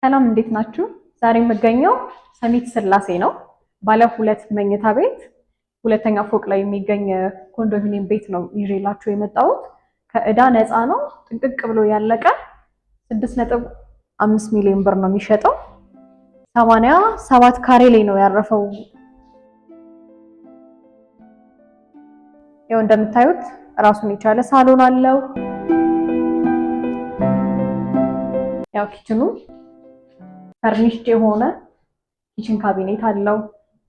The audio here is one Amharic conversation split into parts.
ሰላም እንዴት ናችሁ? ዛሬ የምገኘው ሰሚት ስላሴ ነው። ባለ ሁለት መኝታ ቤት ሁለተኛ ፎቅ ላይ የሚገኝ ኮንዶሚኒየም ቤት ነው ይዤላችሁ የመጣሁት። ከዕዳ ነፃ ነው። ጥንቅቅ ብሎ ያለቀ 6.5 ሚሊዮን ብር ነው የሚሸጠው። 87 ካሬ ላይ ነው ያረፈው። ያው እንደምታዩት ራሱን የቻለ ሳሎን አለው። ያው ኪችኑ ፈርኒሽድ የሆነ ኪችን ካቢኔት አለው።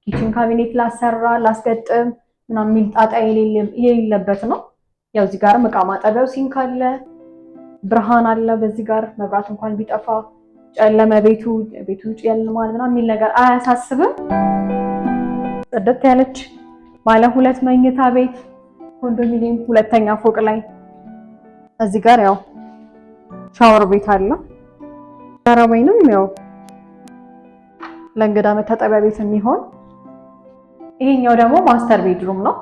ኪችን ካቢኔት ላሰራ ላስገጥም ምናምን የሚል ጣጣ የሌለበት ነው። ያው እዚህ ጋር ዕቃ ማጠቢያው ሲንክ አለ፣ ብርሃን አለ። በዚህ ጋር መብራት እንኳን ቢጠፋ ጨለመ ቤቱ ውጭ ያልማል ምናምን የሚል ነገር አያሳስብም። ጽድት ያለች ባለ ሁለት መኝታ ቤት ኮንዶሚኒየም ሁለተኛ ፎቅ ላይ እዚህ ጋር ያው ሻወር ቤት አለ። ዳራባይንም ያው ለእንግዳ መታጠቢያ ቤት የሚሆን። ይሄኛው ደግሞ ማስተር ቤድሩም ነው።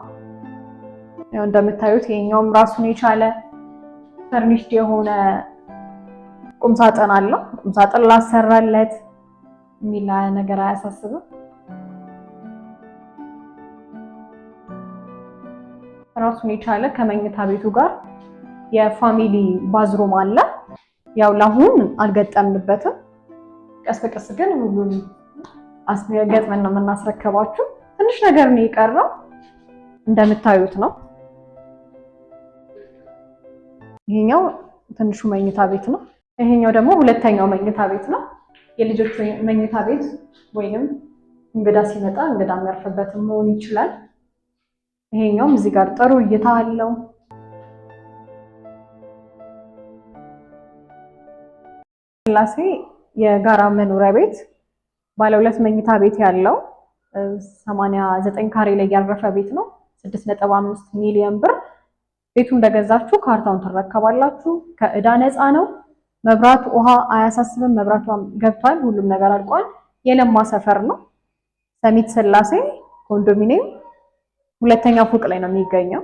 ያው እንደምታዩት ይሄኛውም ራሱን የቻለ ፈርኒሽድ የሆነ ቁም ሳጥን አለው። ቁም ሳጥን ላሰራለት የሚል ነገር አያሳስብም። ራሱን የቻለ ከመኝታ ቤቱ ጋር የፋሚሊ ባዝሩም አለ። ያው ለአሁን አልገጠምንበትም። ቀስ በቀስ ግን ሁሉም ገጥመን ነው የምናስረከባችሁ። ትንሽ ነገር ነው የቀረው። እንደምታዩት ነው። ይሄኛው ትንሹ መኝታ ቤት ነው። ይሄኛው ደግሞ ሁለተኛው መኝታ ቤት ነው። የልጆች መኝታ ቤት ወይንም እንግዳ ሲመጣ እንግዳ የሚያርፍበት መሆን ይችላል። ይሄኛውም እዚህ ጋር ጥሩ እይታ አለው። ስላሴ የጋራ መኖሪያ ቤት ባለ ሁለት መኝታ ቤት ያለው 89 ካሬ ላይ ያረፈ ቤት ነው። 6.5 ሚሊዮን ብር። ቤቱ እንደገዛችሁ ካርታውን ትረከባላችሁ። ከዕዳ ነፃ ነው። መብራት ውሃ አያሳስብም። መብራቷም ገብቷል። ሁሉም ነገር አልቋል። የለማ ሰፈር ነው። ሰሚት ስላሴ ኮንዶሚኒየም ሁለተኛ ፎቅ ላይ ነው የሚገኘው።